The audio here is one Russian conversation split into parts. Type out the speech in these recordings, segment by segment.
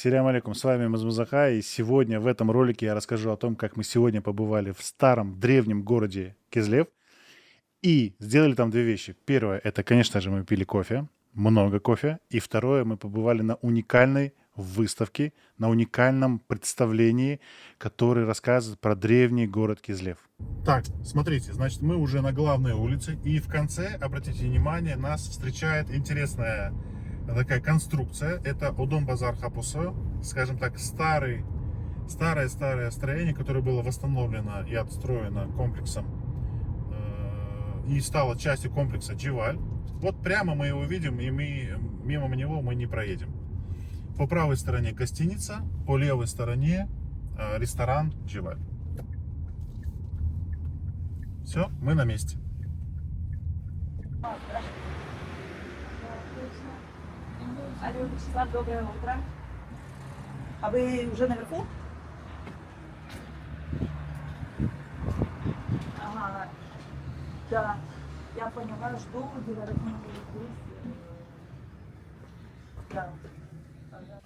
Селям алейкум, с вами Мазмузаха, и сегодня в этом ролике я расскажу о том, как мы сегодня побывали в старом древнем городе Кизлев и сделали там две вещи. Первое, это, конечно же, мы пили кофе, много кофе, и второе, мы побывали на уникальной выставке, на уникальном представлении, который рассказывает про древний город Кизлев. Так, смотрите, значит, мы уже на главной улице, и в конце, обратите внимание, нас встречает интересная такая конструкция. Это Одом-базар Хапусо, скажем так, старое строение, которое было восстановлено и отстроено комплексом и стало частью комплекса Дживаль. Вот прямо мы его видим, и мимо него мы не проедем. По правой стороне гостиница, по левой стороне ресторан Дживаль. Все, мы на месте. Алло, Вячеслав, доброе утро. А вы уже наверху? Ага, да, я поняла, жду, говорят, да. Ага.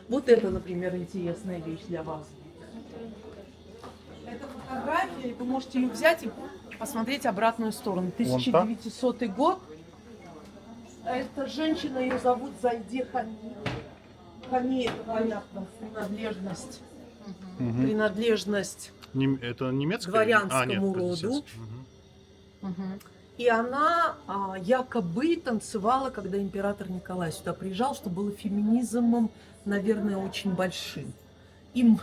Вот это, например, интересная вещь для вас. Это фотография, и вы можете ее взять и посмотреть обратную сторону. 1900 год. Эта женщина, ее зовут Зайде Хани. Хани, это понятно, принадлежность. Принадлежность Это немецкая? дворянскому роду. И она якобы танцевала, когда император Николай сюда приезжал, что было феминизмом, наверное, очень большим. Им,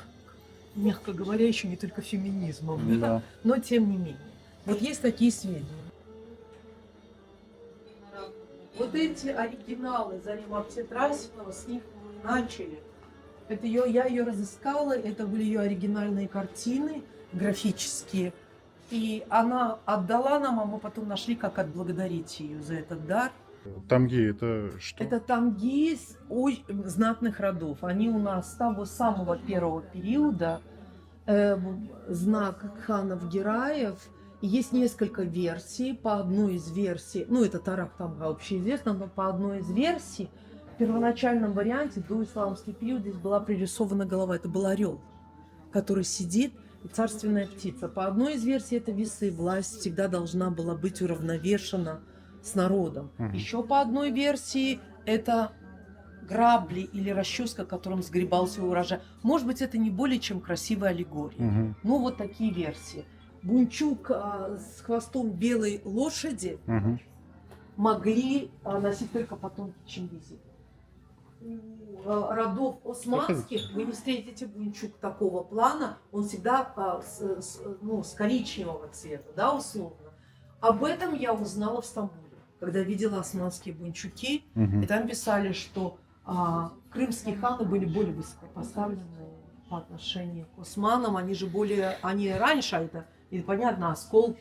мягко говоря, еще не только феминизмом, Да. но тем не менее. Вот есть такие сведения. Вот эти оригиналы Зарима Петрасинова, с них мы начали. Это я ее разыскала, это были ее оригинальные картины, графические. И она отдала нам, а мы потом нашли, как отблагодарить ее за этот дар. Тамги это что? Это тамги из знатных родов. Они у нас с того самого первого периода, знак ханов Гераев. Есть несколько версий. По одной из версий, ну это Тарак Тамга общеизвестно, но по одной из версий, в первоначальном варианте, до исламский период, здесь была пририсована голова. Это был орел, который сидит, и царственная птица. По одной из версий, это весы. Власть всегда должна была быть уравновешена с народом. Еще по одной версии, это грабли или расческа, которым сгребался урожай. Может быть, это не более чем красивая аллегория. Ну, вот такие версии. Бунчук с хвостом белой лошади могли носить только потомки Чингиза. У родов османских вы не встретите бунчук такого плана, он всегда с коричневого цвета, да, условно. Об этом я узнала в Стамбуле, когда видела османские бунчуки, и там писали, что крымские ханы были более высокопоставлены по отношению к османам, они раньше, это, и понятно, оскол,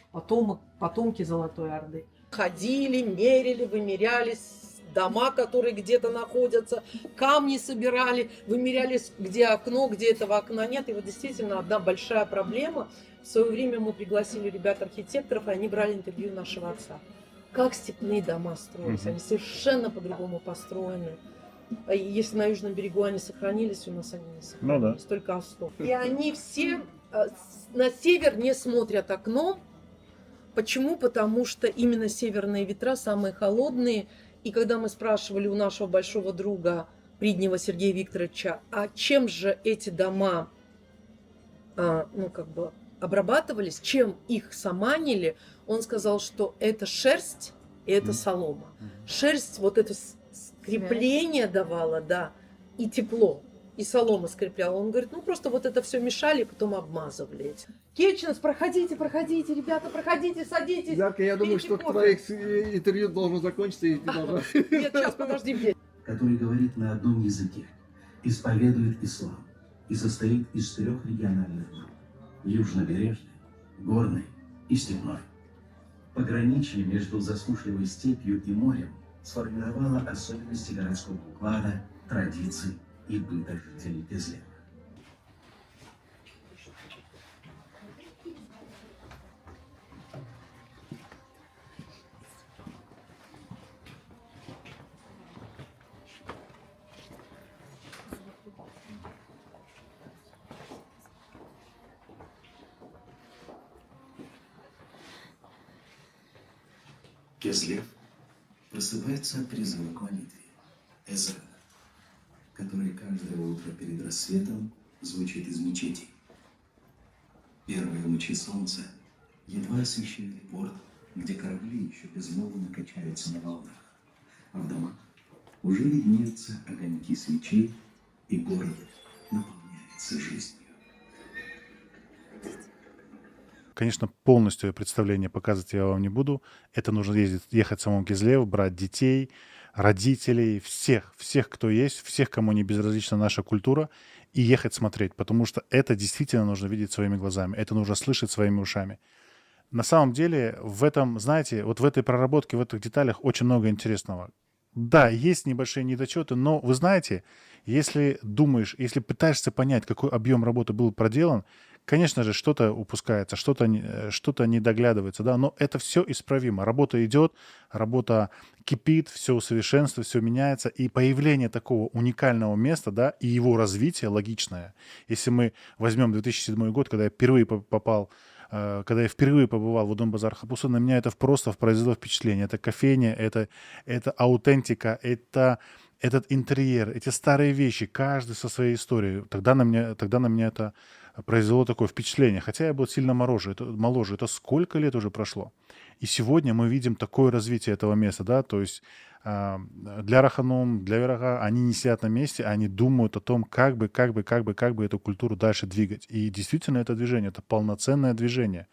потомки Золотой Орды. Ходили, мерили, вымерялись дома, которые где-то находятся, камни собирали, вымерялись, где окно, где этого окна нет. И вот действительно одна большая проблема. В свое время мы пригласили ребят-архитекторов, и они брали интервью нашего отца. Как степные дома строились, они совершенно по-другому построены. Если на Южном берегу они сохранились, у нас они не сохранились, только Остов. И они все на север не смотрят окном. Почему? Потому что именно северные ветра самые холодные. И когда мы спрашивали у нашего большого друга Приднева Сергея Викторовича, а чем же эти дома обрабатывались, чем их саманили, он сказал, что это шерсть и это солома. Шерсть вот это скрепление давала, да, и тепло, и солома скрепляла. Он говорит, просто вот это все мешали, и потом обмазывали этим. Кетченс, проходите, ребята, проходите, садитесь. Ярко, я думаю, что твое интервью должно закончиться, и ты должна... Нет, сейчас, подожди. Который говорит на одном языке, исповедует ислам и состоит из 4 региональных групп: южнобережной, горной и степной. Пограничье между засушливой степью и морем сформировала особенности городского уклада, традиций и быта жителей Кизлева. Кизлев просыпается от призыва к молитве Эзана, который каждое утро перед рассветом звучит из мечети. Первые лучи солнца едва освещают порт, где корабли еще безмолвно качаются на волнах, а в домах уже виднеются огоньки свечей, и город наполняется жизнью. Конечно, полностью представление показывать я вам не буду. Это нужно ехать в самом Кизлев, брать детей, родителей, всех, кто есть, всех, кому не безразлична наша культура, и ехать смотреть, потому что это действительно нужно видеть своими глазами, это нужно слышать своими ушами. На самом деле в этом, знаете, вот в этой проработке, в этих деталях очень много интересного. Да, есть небольшие недочеты, но вы знаете, если думаешь, если пытаешься понять, какой объем работы был проделан, конечно же, что-то упускается, что-то не доглядывается, да, но это все исправимо. Работа идет, работа кипит, все усовершенствуется, все меняется, и появление такого уникального места, да, и его развитие логичное. Если мы возьмем 2007 год, когда я впервые побывал в Удон-Базар Хапусы, на меня это просто произвело впечатление. Это кофейня, это аутентика, это этот интерьер, эти старые вещи, каждый со своей историей. Тогда на меня это произвело такое впечатление. Хотя я был сильно моложе. Это сколько лет уже прошло. И сегодня мы видим такое развитие этого места, да, то есть для Раханум, для Верага, они не сидят на месте, они думают о том, как бы эту культуру дальше двигать. И действительно это движение, это полноценное движение.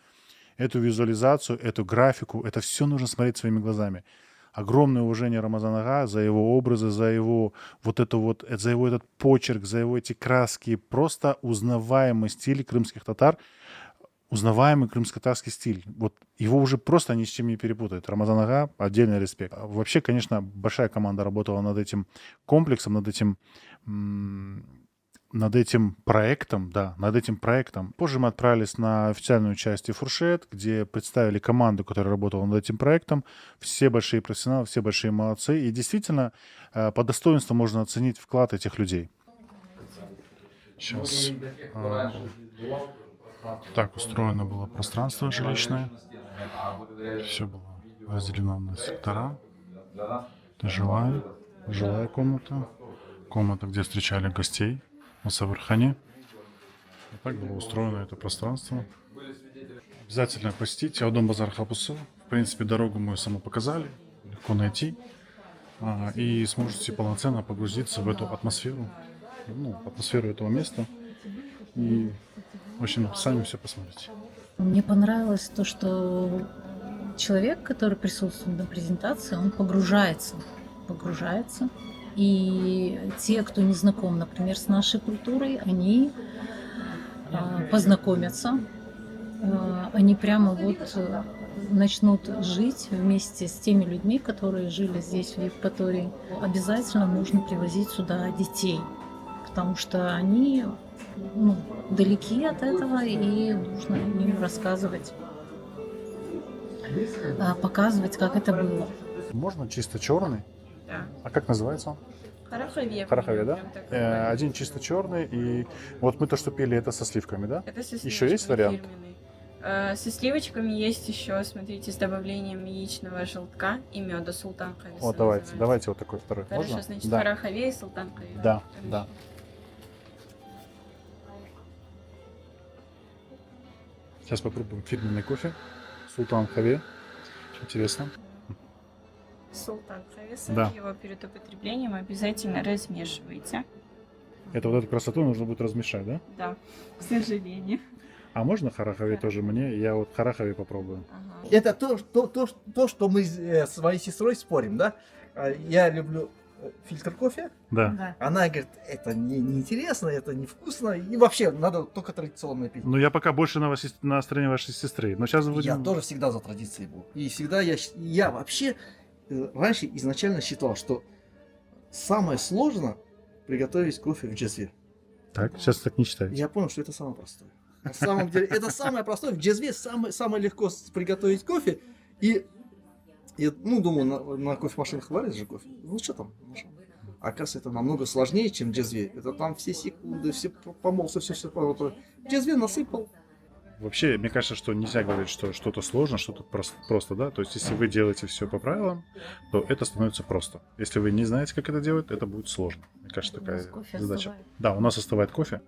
Эту визуализацию, эту графику, это все нужно смотреть своими глазами. Огромное уважение Рамазана Ага за его образы, за его этот почерк, за его эти краски. Просто узнаваемый стиль крымских татар, узнаваемый крымско-татарский стиль. Вот его уже просто ни с чем не перепутают. Рамазан Ага — отдельный респект. Вообще, конечно, большая команда работала над этим комплексом, над этим проектом. Позже мы отправились на официальную часть Фуршет, где представили команду, которая работала над этим проектом. Все большие профессионалы, все большие молодцы. И действительно, по достоинству можно оценить вклад этих людей. Сейчас. Так устроено было пространство жилищное. Все было разделено на сектора. Это жилая комната. Комната, где встречали гостей. На Савырхане. Вот так было устроено это пространство. Обязательно посетите Удон-Базар Хапусы. В принципе, дорогу мы само показали. Легко найти. И сможете полноценно погрузиться в эту атмосферу. Атмосферу этого места. И, в общем, сами все посмотрите. Мне понравилось то, что человек, который присутствует на презентации, он погружается. И те, кто не знаком, например, с нашей культурой, они познакомятся, они прямо начнут жить вместе с теми людьми, которые жили здесь, в Евпатории. Обязательно нужно привозить сюда детей, потому что они далеки от этого, и нужно им рассказывать, показывать, как это было. Можно чисто черный? Да. А как называется он? Харахаве, да? Один чисто черный, и вот мы то, что пили, это со сливками, да? Это со Еще есть вариант? фирменный. Со сливочками есть еще, смотрите, с добавлением яичного желтка и меда султан хаве. Вот, давайте вот такой второй. Хорошо, Можно? значит, Да. харахаве и султан хаве. Да. Сейчас попробуем фирменный кофе. Султан Хаве. Интересно. Султан хаве, Да. его перед употреблением обязательно размешивайте. Это вот эту красоту нужно будет размешать, да? Да, к сожалению. А можно харахави Да. тоже мне? Я вот харахави попробую. Ага. Это то, что мы с моей сестрой спорим, да? Я люблю фильтр кофе. Да. Она говорит, это неинтересно, это невкусно. И вообще, надо только традиционно пить. Ну, я пока больше на стороне вашей сестры. Но сейчас Я будем... тоже всегда за традиции был. И всегда я вообще раньше изначально считал, что самое сложно приготовить кофе в Джезве. Так, сейчас так не считаете. Я понял, что это самое простое. На самом деле, это самое простое. В Джезве самое легко приготовить кофе. И ну, думаю, на кофемашинах варят же кофе. Ну, что там? Оказывается, это намного сложнее, чем в Джезве. Это там все секунды, все помолся, все. В Джезве насыпал. Вообще, мне кажется, что нельзя говорить, что что-то сложно, что-то просто, да. То есть, если вы делаете все по правилам, то это становится просто. Если вы не знаете, как это делать, это будет сложно. Мне кажется, У нас такая кофе задача. остывает. Да, у нас остывает кофе.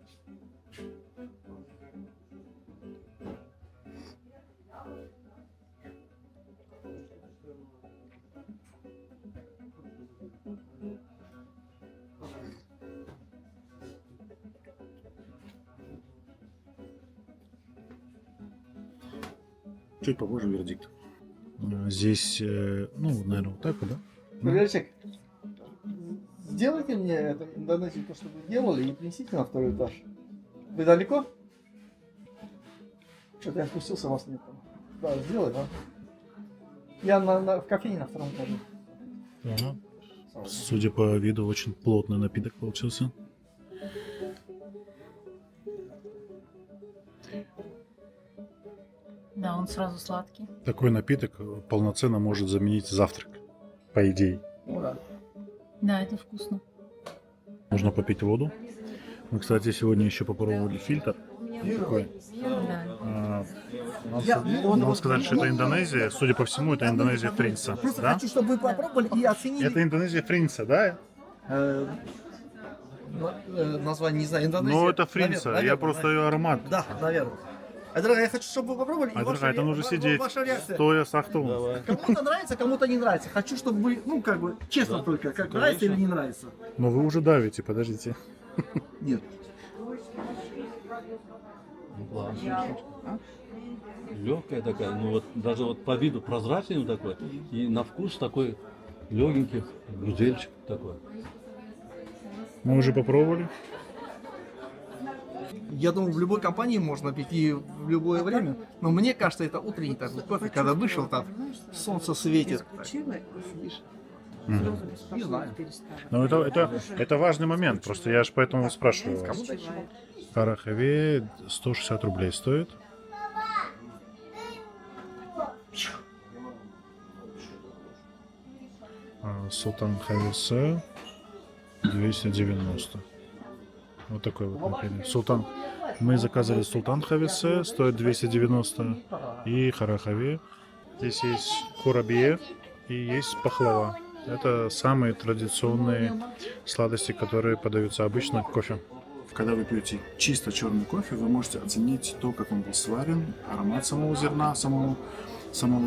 Чуть попозже вердикт. Здесь, ну, наверное, вот так вот, да? Проверчик, сделайте мне это Индонезию, то, что вы делали, и принесите на второй этаж. Вы далеко? Что-то я спустился, вас нет там. Да, сделай, да. Я в кофейне на втором этаже. Ага. Судя по виду, очень плотный напиток получился. Да, он сразу сладкий. Такой напиток полноценно может заменить завтрак, по идее. Ну да. Да, это вкусно. Нужно попить воду. Мы, кстати, сегодня еще попробовали фильтр. Такой. Да. Надо сказать, что это Индонезия. Судя по всему, это Индонезия Фринца. Просто Да? хочу, чтобы вы попробовали и оценили. Это Индонезия Фринца, да? Название не знаю, Индонезия. Ну, это Фринца. Наверное, Я просто ее аромат. Да, наверное. Дорогая, я хочу, чтобы вы попробовали. и Дорогая, там нужно сидеть, ваша реакция. стоя с ахтом. Кому-то нравится, кому-то не нравится. Хочу, чтобы вы, ну, как бы, честно только, как нравится или не нравится. Но вы уже давите, подождите. Нет. Легкая такая, ну вот даже вот по виду прозрачный он такой, и на вкус такой легенький, гузельчик такой. Мы уже попробовали. Я думаю, в любой компании можно пить и в любое время. Но мне кажется, это утренний такой кофе, когда вышел там, солнце светит. Не знаю. Но это важный момент. Просто я же поэтому спрашиваю вас. Харахаве 160 рублей стоит. Султан Хависе 290. Вот такой вот например. Султан. Мы заказали Султан Хависе, стоит 290. И Харахаве. Здесь есть курабье и есть пахлава. Это самые традиционные сладости, которые подаются обычно к кофе. Когда вы пьете чисто черный кофе, вы можете оценить то, как он был сварен, аромат самого зерна, самого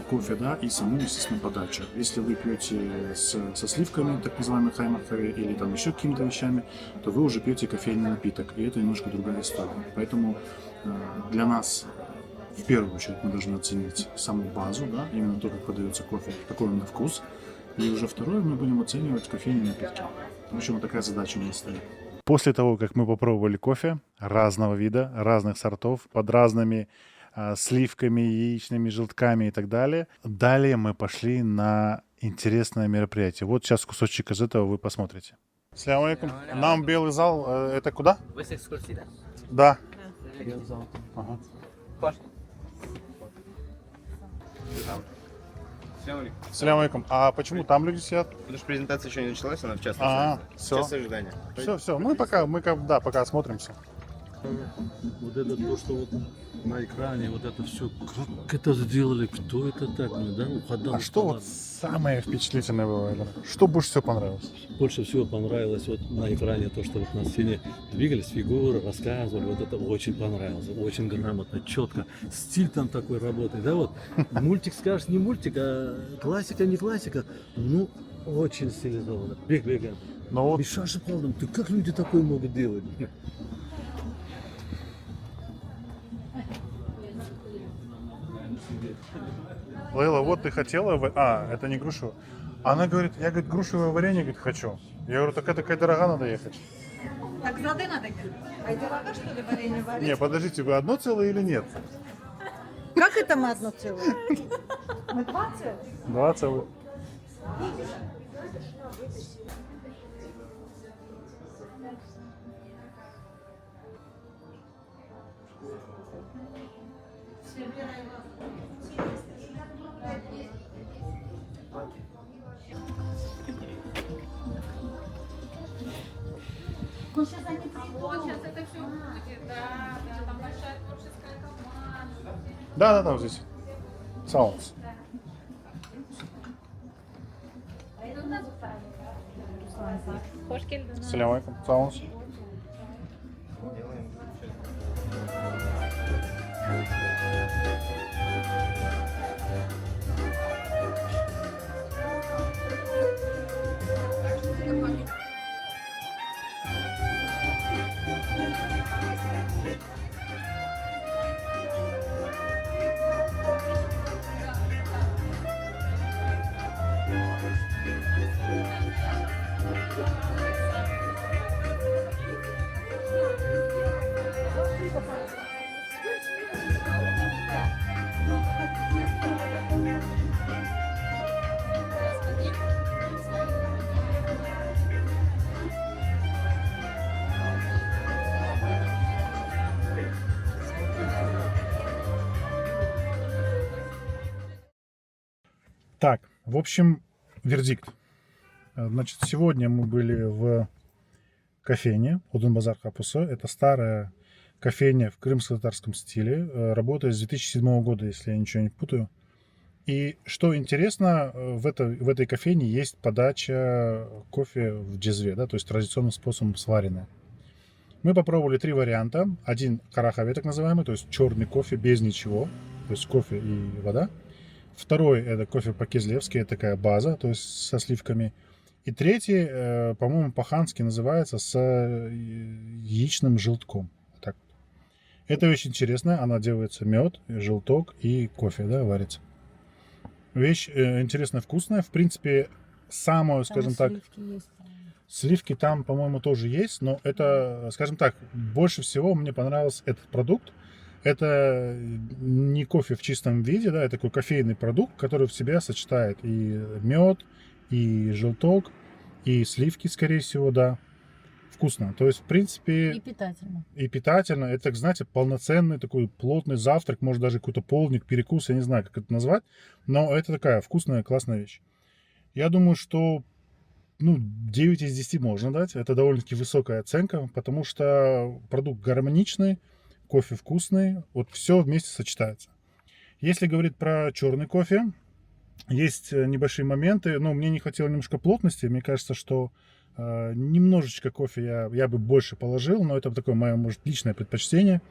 кофе, да, и саму, естественно, подачу. Если вы пьете со сливками, так называемый хаймахаве, или там еще какими-то вещами, то вы уже пьете кофейный напиток, и это немножко другая история. Поэтому для нас в первую очередь мы должны оценить саму базу, да, именно то, как подается кофе, какой он на вкус, и уже второе мы будем оценивать кофейные напитки. В общем, вот такая задача у нас стоит. После того, как мы попробовали кофе разного вида, разных сортов, под разными сливками, яичными желтками и так далее, далее мы пошли на интересное мероприятие. Вот сейчас кусочек из этого вы посмотрите. Ассаляму алейкум. Нам белый зал, это куда? Да. Ага. Ассаляму алейкум. А почему там люди сидят? Потому что презентация еще не началась, она в час Все. час ожидания. Все. Мы пока осмотримся. Вот это то, что вот на экране, вот это все, как это сделали, кто это так, ну, да, уходил. А что вот самое впечатлительное было? Эльдар? Что больше всего понравилось? Больше всего понравилось вот на экране то, что вот на сцене двигались фигуры, рассказывали, вот это очень понравилось, очень грамотно, четко, стиль там такой работает, да, вот мультик скажешь, не мультик, а классика, не классика, ну, очень стилизованно. Бег, Ну вот Миша Шипалдом, ты как люди такое могут делать? Лейла, вот ты хотела... это не грушевое. Она говорит, я, говорит, грушевое варенье, говорит, хочу. Я говорю, так это такая дорога, надо ехать. Так за надо. А дорога, что ли, варенье варить? Не, подождите, вы одно целое или нет? Как это мы одно целое? Мы два целых? 2 целых. Да, вот здесь. Саунс. Салям алейкум. Саунс. Так, в общем, вердикт. Значит, сегодня мы были в кофейне Удун-Базар Хапусы. Это старая кофейня в крымско-татарском стиле. Работает с 2007 года, если я ничего не путаю. И что интересно, в этой кофейне есть подача кофе в джезве, да, то есть традиционным способом сваренная. Мы попробовали 3 варианта. Один карахаве, так называемый, то есть черный кофе без ничего, то есть кофе и вода. Второй это кофе по-кизлевски, это такая база, то есть со сливками. И третий, по-моему, по-хански называется с яичным желтком. Так. Это вещь интересная, она делается мед, желток и кофе, да, варится. Вещь интересная, вкусная. В принципе, самую, скажем так, сливки там, по-моему, тоже есть, но это, скажем так, больше всего мне понравился этот продукт. Это не кофе в чистом виде, да, это такой кофейный продукт, который в себе сочетает и мед, и желток, и сливки, скорее всего, да. Вкусно. То есть, в принципе... И питательно. И питательно. Это, знаете, полноценный такой плотный завтрак, может, даже какой-то полдник, перекус, я не знаю, как это назвать, но это такая вкусная, классная вещь. Я думаю, что 9 из 10 можно дать. Это довольно-таки высокая оценка, потому что продукт гармоничный, кофе вкусный, вот все вместе сочетается. Если говорить про черный кофе, есть небольшие моменты, но мне не хватило немножко плотности. Мне кажется, что немножечко кофе я бы больше положил, но это такое мое, может, личное предпочтение.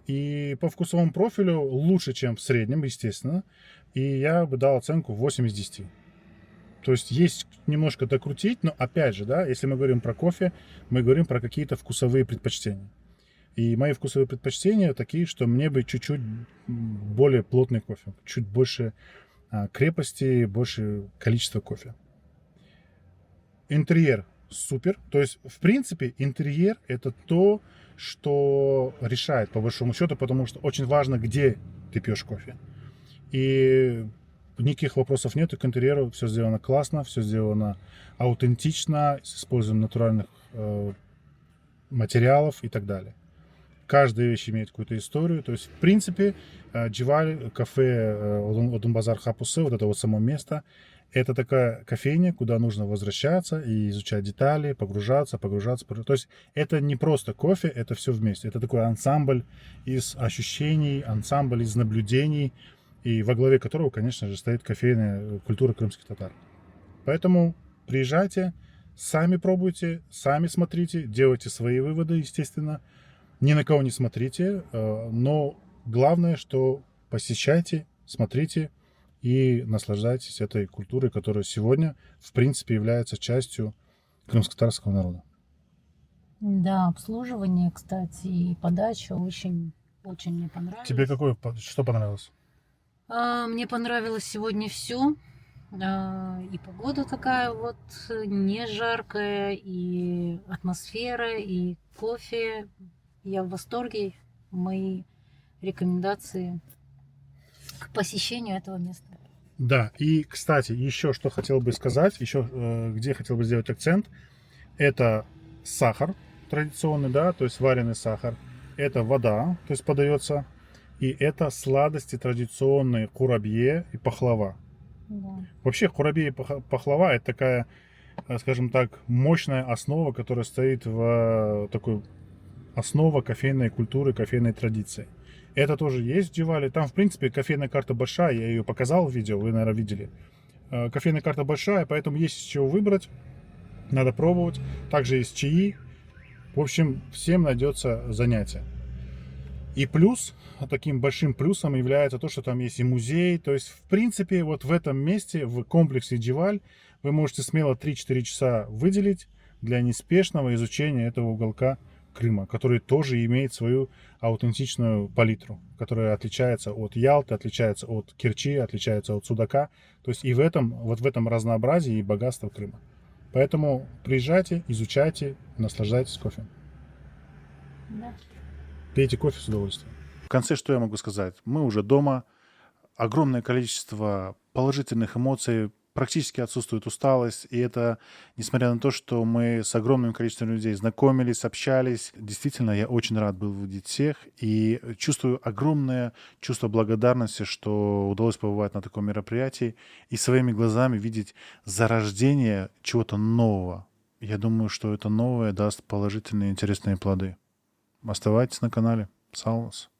И по вкусовому профилю лучше, чем в среднем, естественно. И я бы дал оценку 8 из 10. То есть немножко докрутить, но опять же, да, если мы говорим про кофе, мы говорим про какие-то вкусовые предпочтения. И мои вкусовые предпочтения такие, что мне бы чуть-чуть более плотный кофе, чуть больше крепости, больше количества кофе. Интерьер супер. То есть, в принципе, интерьер это то, что решает, по большому счету, потому что очень важно, где ты пьешь кофе. И никаких вопросов нет к интерьеру. Все сделано классно, все сделано аутентично, с использованием натуральных материалов и так далее. Каждая вещь имеет какую-то историю. То есть, в принципе, Дживаль, кафе Удун-Базар Хапусы, вот это вот само место, это такая кофейня, куда нужно возвращаться и изучать детали, погружаться. То есть, это не просто кофе, это все вместе. Это такой ансамбль из ощущений, ансамбль из наблюдений, и во главе которого, конечно же, стоит кофейная культура крымских татар. Поэтому приезжайте, сами пробуйте, сами смотрите, делайте свои выводы, естественно. Ни на кого не смотрите, но главное, что посещайте, смотрите и наслаждайтесь этой культурой, которая сегодня, в принципе, является частью крымско-татарского народа. Да, обслуживание, кстати, и подача очень мне понравилось. Тебе что понравилось? Мне понравилось сегодня все. И погода такая вот не жаркая, и атмосфера, и кофе. Я в восторге. Мои рекомендации к посещению этого места. Да, и, кстати, еще что хотел бы сказать, еще где хотел бы сделать акцент, это сахар традиционный, да, то есть вареный сахар, это вода, то есть подается, и это сладости традиционные курабье и пахлава. Да. Вообще курабье и пахлава это такая, скажем так, мощная основа, которая стоит в такой основа кофейной культуры, кофейной традиции. Это тоже есть в Дивале. Там, в принципе, кофейная карта большая. Я ее показал в видео, вы, наверное, видели. Кофейная карта большая, поэтому есть из чего выбрать. Надо пробовать. Также есть чаи. В общем, всем найдется занятие. И плюс, таким большим плюсом является то, что там есть и музей. То есть, в принципе, вот в этом месте, в комплексе Диваль, вы можете смело 3-4 часа выделить для неспешного изучения этого уголка Крыма, который тоже имеет свою аутентичную палитру, которая отличается от Ялты, отличается от Керчи, отличается от Судака. То есть и в этом, вот в этом разнообразии и богатство Крыма. Поэтому приезжайте, изучайте, наслаждайтесь кофе. Да. Пейте кофе с удовольствием. В конце что я могу сказать? Мы уже дома. Огромное количество положительных эмоций. Практически отсутствует усталость. И это несмотря на то, что мы с огромным количеством людей знакомились, общались. Действительно, я очень рад был видеть всех. И чувствую огромное чувство благодарности, что удалось побывать на таком мероприятии. И своими глазами видеть зарождение чего-то нового. Я думаю, что это новое даст положительные интересные плоды. Оставайтесь на канале. Салас.